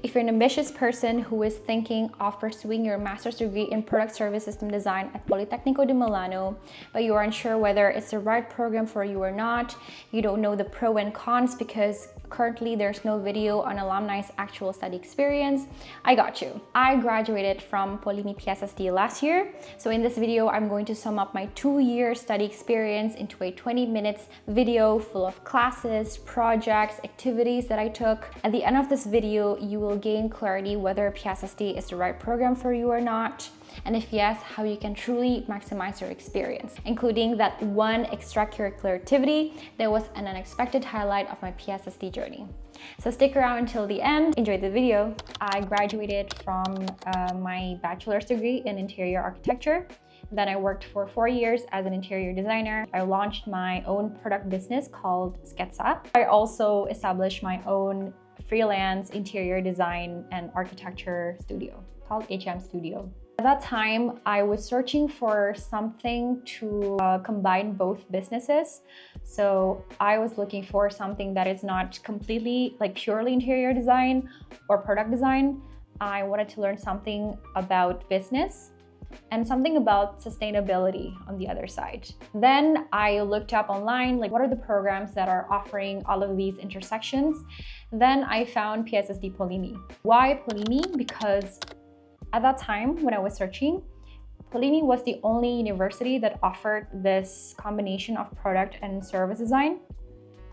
If you're an ambitious person who is thinking of pursuing your master's degree in product service system design at Politecnico di Milano, but you aren't sure whether it's the right program for you or not, you don't know the pro and cons because currently there's no video on alumni's actual study experience, I got you. I graduated from Polimi PSSD last year, so in this video I'm going to sum up my 2-year study experience into a 20 minutes video full of classes, projects, activities that I took. At the end of this video, you will gain clarity whether PSSD is the right program for you or not, and if yes, how you can truly maximize your experience, including that one extracurricular activity that was an unexpected highlight of my PSSD journey. So stick around until the end, enjoy the video. I graduated from my bachelor's degree in interior architecture. Then I worked for 4 years as an interior designer. I launched my own product business called Sketsa. I also established my own freelance interior design and architecture studio called HM Studio. At that time, I was searching for something to combine both businesses. So I was looking for something that is not completely purely interior design or product design. I wanted to learn something about business and something about sustainability on the other side. Then I looked up online, what are the programs that are offering all of these intersections? Then I found PSSD Polimi. Why Polimi? Because at that time, when I was searching, Polimi was the only university that offered this combination of product and service design,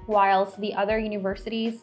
whilst the other universities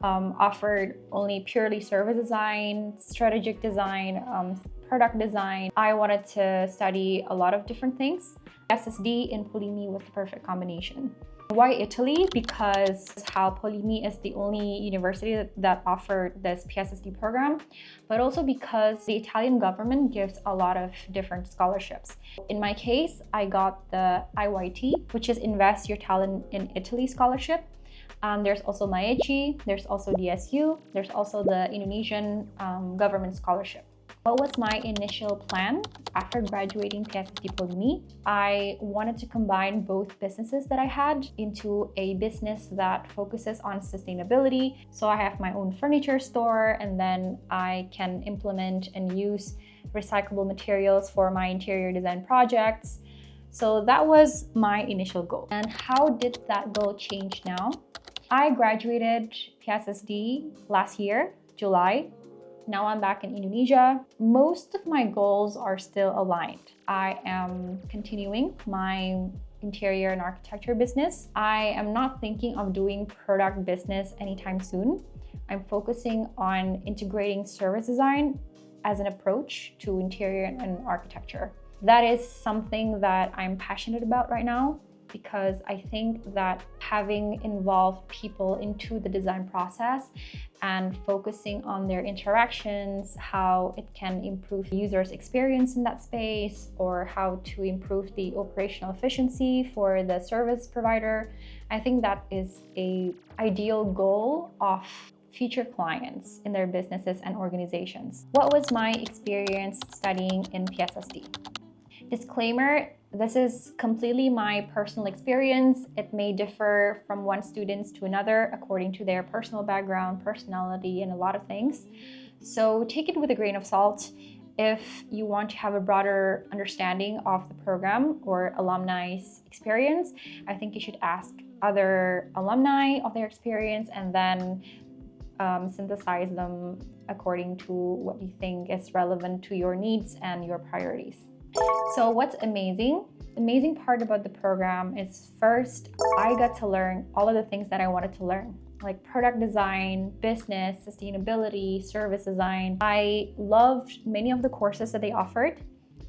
offered only purely service design, strategic design, product design. I wanted to study a lot of different things. PSSD in Polimi was the perfect combination. Why Italy? Because how Polimi is the only university that offered this PSSD program, but also because the Italian government gives a lot of different scholarships. In my case, I got the IYT, which is Invest Your Talent in Italy scholarship. There's also MAECI, there's also DSU, there's also the Indonesian government scholarship. What was my initial plan after graduating PSSD Polimi? I wanted to combine both businesses that I had into a business that focuses on sustainability. So I have my own furniture store, and then I can implement and use recyclable materials for my interior design projects. So that was my initial goal. And how did that goal change now? I graduated PSSD last year, July. Now I'm back in Indonesia. Most of my goals are still aligned. I am continuing my interior and architecture business. I am not thinking of doing product business anytime soon. I'm focusing on integrating service design as an approach to interior and architecture. That is something that I'm passionate about right now, because I think that having involved people into the design process and focusing on their interactions, how it can improve users' experience in that space, or how to improve the operational efficiency for the service provider, I think that is an ideal goal of future clients in their businesses and organizations. What was my experience studying in PSSD? Disclaimer, this is completely my personal experience. It may differ from one student to another according to their personal background, personality, and a lot of things. So take it with a grain of salt. If you want to have a broader understanding of the program or alumni's experience, I think you should ask other alumni of their experience and then synthesize them according to what you think is relevant to your needs and your priorities. So what's amazing? The amazing part about the program is, first, I got to learn all of the things that I wanted to learn, like product design, business, sustainability, service design. I loved many of the courses that they offered.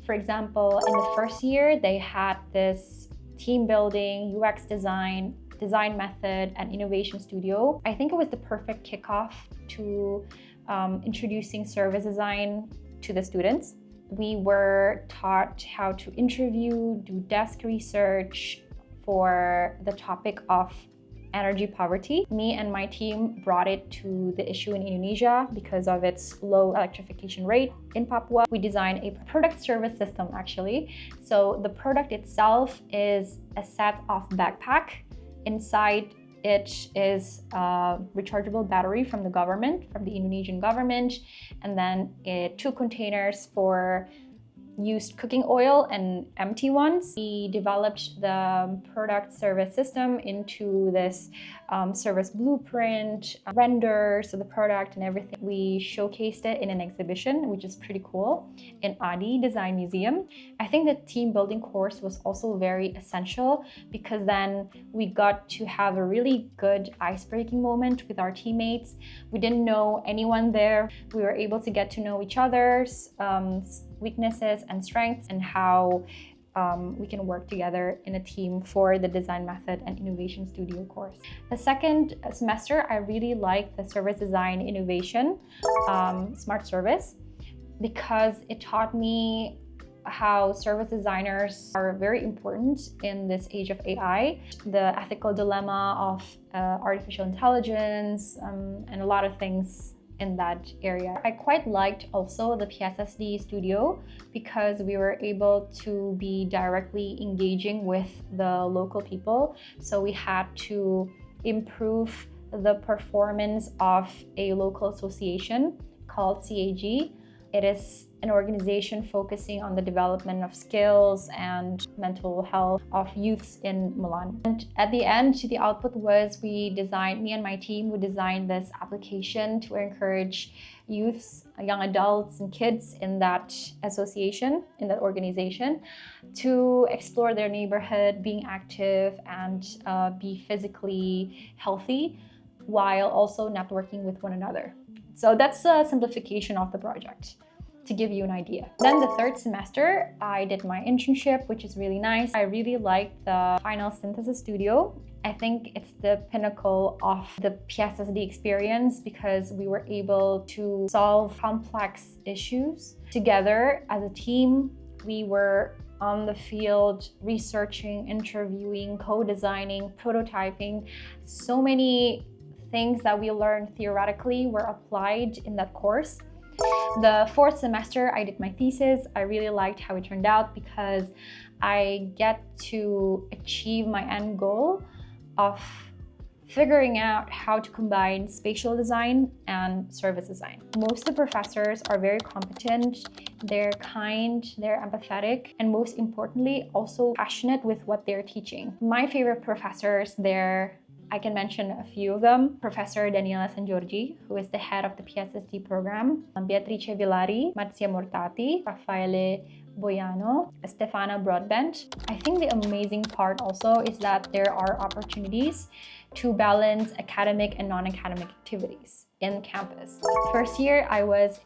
For example, in the first year, they had this team building, UX design, design method, and innovation studio. I think it was the perfect kickoff to introducing service design to the students. We were taught how to interview, do desk research for the topic of energy poverty. Me and my team brought it to the issue in Indonesia because of its low electrification rate in Papua. We designed a product service system actually. So the product itself is a set of backpack. Inside It is a rechargeable battery from the government, from the Indonesian government, and then 2 containers for used cooking oil and empty ones. We developed the product service system into this service blueprint, renders of the product and everything. We showcased it in an exhibition, which is pretty cool, in Adi Design Museum. I think the team building course was also very essential because then we got to have a really good ice-breaking moment with our teammates. We didn't know anyone there. We were able to get to know each other's weaknesses and strengths and how we can work together in a team for the design method and innovation studio course. The second semester, I really liked the service design innovation smart service because it taught me how service designers are very important in this age of AI, the ethical dilemma of artificial intelligence, and a lot of things in that area. I quite liked also the PSSD studio because we were able to be directly engaging with the local people. So we had to improve the performance of a local association called CAG. It is an organization focusing on the development of skills and mental health of youths in Milan. And at the end, the output was me and my team would design this application to encourage youths, young adults and kids in that association, in that organization, to explore their neighborhood, being active and be physically healthy while also networking with one another. So that's a simplification of the project, to give you an idea. Then the third semester, I did my internship, which is really nice. I really liked the final synthesis studio. I think it's the pinnacle of the PSSD experience because we were able to solve complex issues together as a team. We were on the field researching, interviewing, co-designing, prototyping. So many things that we learned theoretically were applied in that course. The fourth semester, I did my thesis. I really liked how it turned out because I get to achieve my end goal of figuring out how to combine spatial design and service design. Most of the professors are very competent, they're kind, they're empathetic, and most importantly, also passionate with what they're teaching. My favorite professors there, I can mention a few of them. Professor Daniela Sangiorgi, who is the head of the PSSD program, Beatrice Villari, Marzia Mortati, Raffaele Boiano, Stefana Broadbent. I think the amazing part also is that there are opportunities to balance academic and non-academic activities in campus. First year, I was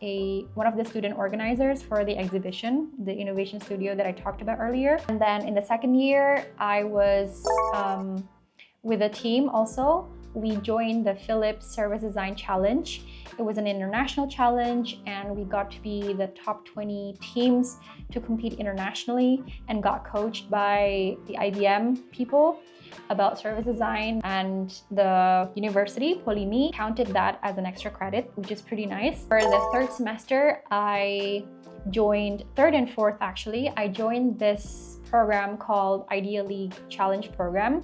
one of the student organizers for the exhibition, the innovation studio that I talked about earlier. And then in the second year, I was with a team also. We joined the Philips Service Design Challenge. It was an international challenge and we got to be the top 20 teams to compete internationally and got coached by the IBM people about service design, and the university, Polimi, counted that as an extra credit, which is pretty nice. For the third semester, third and fourth actually, I joined this program called Idea League Challenge Program.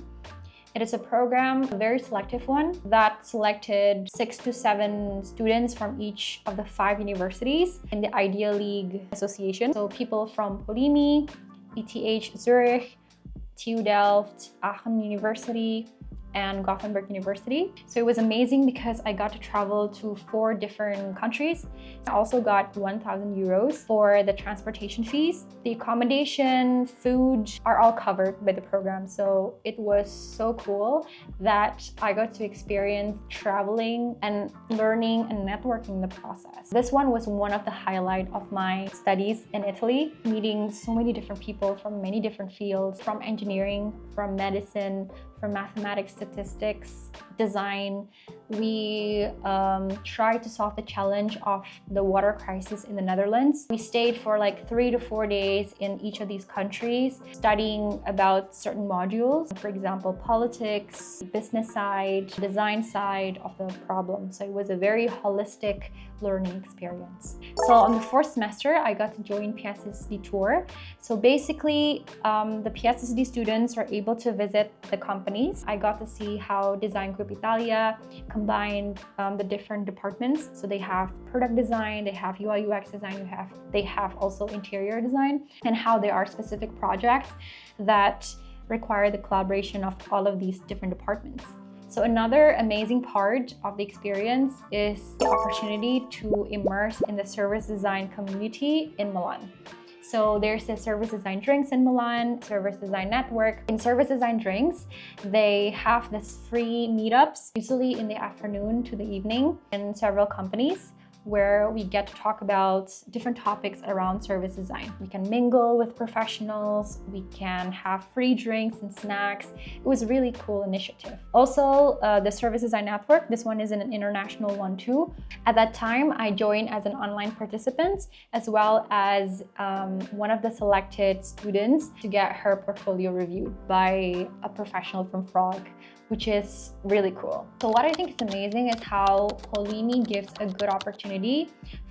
It is a program, a very selective one, that selected 6 to 7 students from each of the 5 universities in the Idea League Association. So people from Polimi, ETH Zurich, TU Delft, Aachen University, and Gothenburg University. So it was amazing because I got to travel to 4 different countries. I also got 1,000 euros for the transportation fees. The accommodation, food are all covered by the program. So it was so cool that I got to experience traveling and learning and networking in the process. This one was one of the highlights of my studies in Italy, meeting so many different people from many different fields, from engineering, from medicine, from mathematics, statistics, design. We tried to solve the challenge of the water crisis in the Netherlands. We stayed for like 3 to 4 days in each of these countries, studying about certain modules, for example, politics, business side, design side of the problem. So it was a very holistic learning experience. So on the 4th semester, I got to join PSSD tour. So basically, the PSSD students are able to visit the company companies. I got to see how Design Group Italia combined the different departments. So they have product design, they have UI UX design, they have also interior design, and how there are specific projects that require the collaboration of all of these different departments. So another amazing part of the experience is the opportunity to immerse in the service design community in Milan. So there's the Service Design Drinks in Milan, Service Design Network. In Service Design Drinks, they have this free meetups, usually in the afternoon to the evening, in several companies, where we get to talk about different topics around service design. We can mingle with professionals, we can have free drinks and snacks. It was a really cool initiative. Also, the Service Design Network, this one is an international one too. At that time, I joined as an online participant, as well as one of the selected students to get her portfolio reviewed by a professional from Frog, which is really cool. So what I think is amazing is how Polimi gives a good opportunity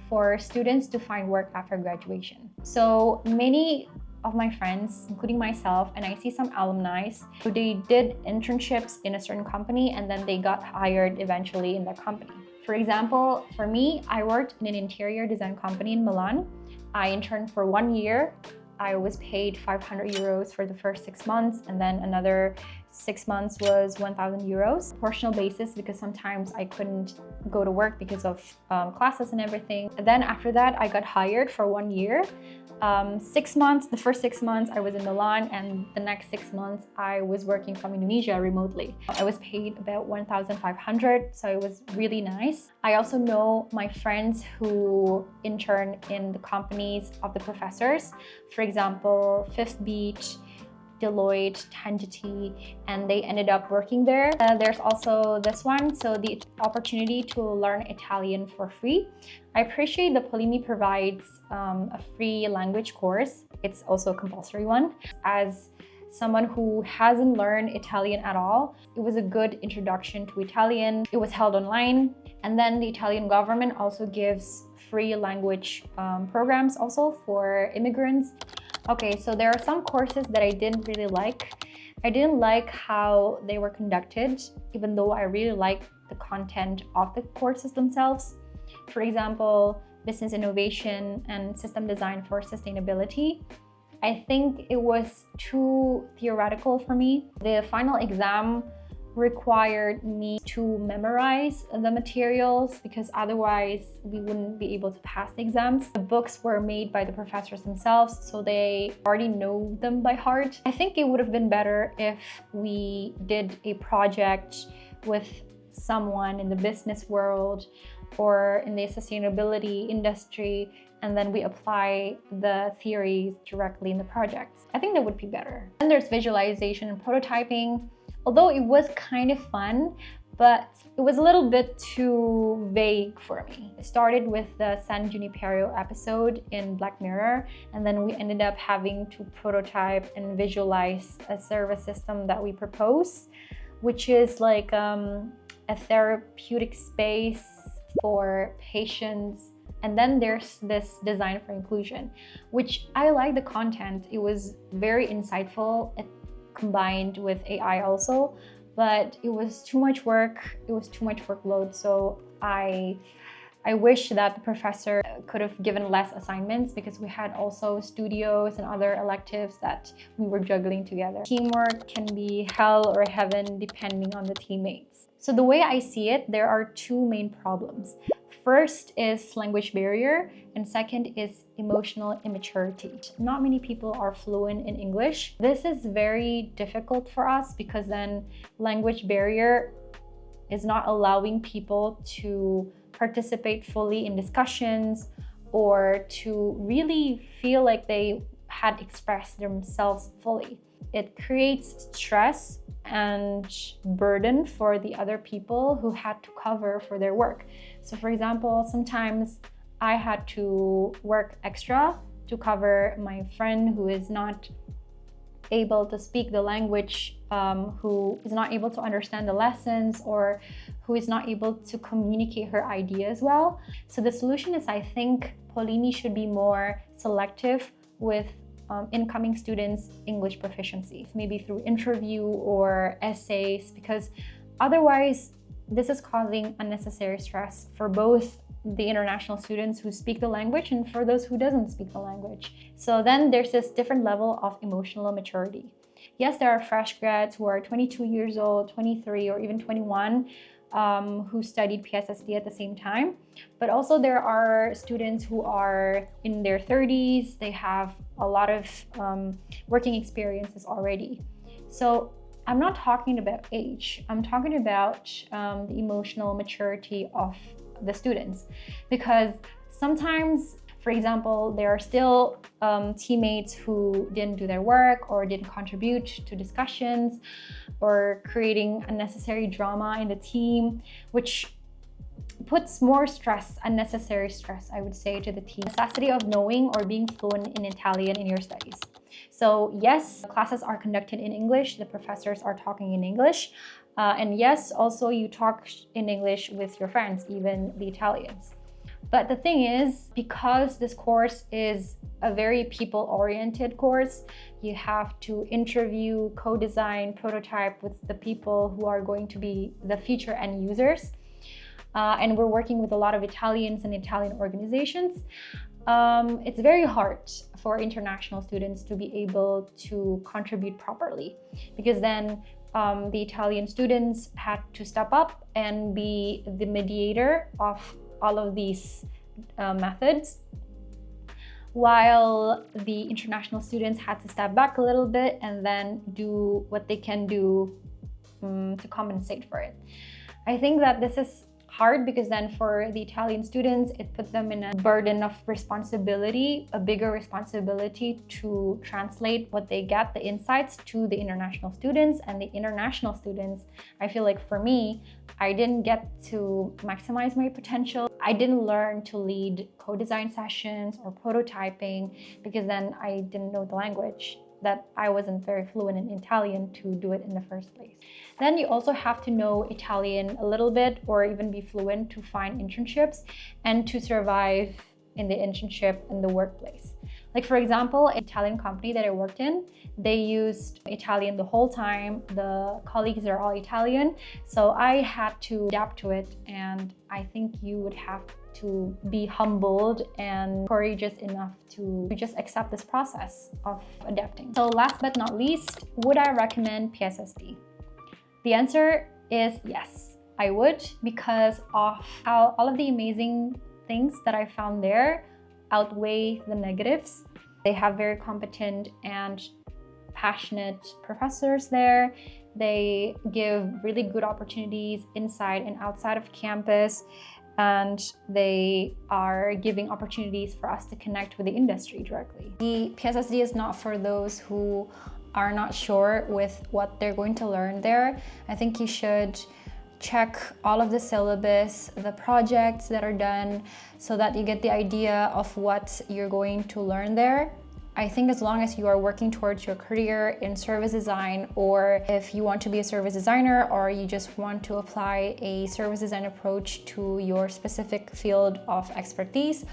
for students to find work after graduation. So many of my friends, including myself, and I see some alumni, who they did internships in a certain company and then they got hired eventually in that company. For example, for me, I worked in an interior design company in Milan. I interned for 1 year. I was paid 500 euros for the first 6 months, and then another 6 months was 1,000 euros. Proportional basis, because sometimes I couldn't go to work because of classes and everything. And then after that, I got hired for 1 year. 6 months, the first 6 months I was in Milan, and the next 6 months I was working from Indonesia remotely. I was paid about 1,500, so it was really nice. I also know my friends who intern in the companies of the professors. For example, Fifth Beach, Deloitte, Tangity, and they ended up working there. There's also this one, so the opportunity to learn Italian for free. I appreciate that Polimi provides a free language course. It's also a compulsory one. As someone who hasn't learned Italian at all, it was a good introduction to Italian. It was held online, and then the Italian government also gives free language programs also for immigrants. Okay, so there are some courses that I didn't really like. I didn't like how they were conducted, even though I really liked the content of the courses themselves. For example, business innovation and system design for sustainability. I think it was too theoretical for me. The final exam required me to memorize the materials because otherwise we wouldn't be able to pass the exams. The books were made by the professors themselves, so they already know them by heart. I think it would have been better if we did a project with someone in the business world or in the sustainability industry, and then we apply the theories directly in the projects. I think that would be better. Then there's visualization and prototyping. Although it was kind of fun, but it was a little bit too vague for me. It started with the San Junipero episode in Black Mirror, and then we ended up having to prototype and visualize a service system that we propose, which is like a therapeutic space for patients. And then there's this design for inclusion, which I like the content. It was very insightful. It combined with AI also, but it was too much work. It was too much workload. So I wish that the professor could have given less assignments, because we had also studios and other electives that we were juggling together. Teamwork can be hell or heaven depending on the teammates. So the way I see it, there are two main problems. First is language barrier, and second is emotional immaturity. Not many people are fluent in English. This is very difficult for us because then language barrier is not allowing people to participate fully in discussions or to really feel like they had expressed themselves fully. It creates stress and burden for the other people who had to cover for their work. So for example, sometimes I had to work extra to cover my friend who is not able to speak the language, who is not able to understand the lessons, or who is not able to communicate her ideas well. So the solution is, I think Polimi should be more selective with incoming students' English proficiency, maybe through interview or essays, because otherwise this is causing unnecessary stress for both the international students who speak the language and for those who doesn't speak the language. So then there's this different level of emotional maturity. Yes, there are fresh grads who are 22 years old, 23, or even 21 who studied PSSD at the same time. But also there are students who are in their 30s. They have a lot of working experiences already. So I'm not talking about age. I'm talking about the emotional maturity of the students, because sometimes, for example, there are still teammates who didn't do their work or didn't contribute to discussions or creating unnecessary drama in the team, which puts more stress, unnecessary stress, I would say, to the team. Necessity of knowing or being fluent in Italian in your studies. So yes, classes are conducted in English, the professors are talking in English, and yes, also you talk in English with your friends, even the Italians. But the thing is, because this course is a very people-oriented course, you have to interview, co-design, prototype with the people who are going to be the future end users. And we're working with a lot of Italians and Italian organizations. It's very hard for international students to be able to contribute properly, because then the Italian students had to step up and be the mediator of all of these methods, while the international students had to step back a little bit and then do what they can do to compensate for it. I think that this is hard, because then for the Italian students, it puts them in a burden of responsibility, a bigger responsibility to translate what they get, the insights, to the international students. And the international students, I feel like for me, I didn't get to maximize my potential. I didn't learn to lead co-design sessions or prototyping, because then I didn't know the language, that I wasn't very fluent in Italian to do it in the first place. Then you also have to know Italian a little bit, or even be fluent to find internships and to survive in the internship in the workplace. Like for example, an Italian company that I worked in, they used Italian the whole time. The colleagues are all Italian, so I had to adapt to it, and I think you would have to be humbled and courageous enough to just accept this process of adapting. So last but not least, would I recommend PSSD? The answer is yes, I would, because of how all of the amazing things that I found there outweigh the negatives. They have very competent and passionate professors there. They give really good opportunities inside and outside of campus, and they are giving opportunities for us to connect with the industry directly. The PSSD is not for those who are not sure with what they're going to learn there. I think you should check all of the syllabus, the projects that are done, so that you get the idea of what you're going to learn there. I think as long as you are working towards your career in service design, or if you want to be a service designer, or you just want to apply a service design approach to your specific field of expertise,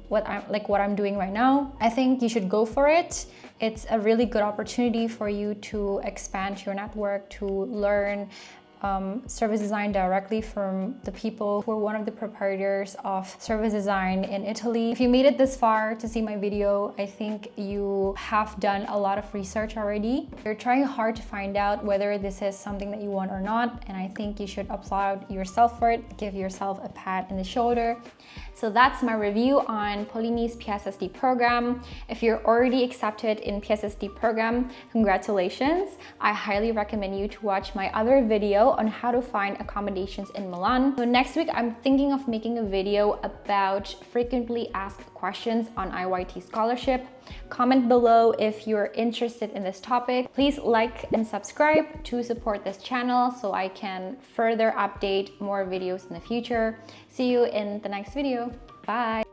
what I'm doing right now, I think you should go for it. It's a really good opportunity for you to expand your network, to learn service design directly from the people who are one of the proprietors of service design in Italy. If you made it this far to see my video, I think you have done a lot of research already. You're trying hard to find out whether this is something that you want or not, and I think you should applaud yourself for it, give yourself a pat in the shoulder. So that's my review on Polimi's PSSD program. If you're already accepted in PSSD program, congratulations. I highly recommend you to watch my other video on how to find accommodations in Milan. So next week, I'm thinking of making a video about frequently asked questions on IYT scholarship. Comment below if you're interested in this topic. Please like and subscribe to support this channel so I can further update more videos in the future. See you in the next video. Bye.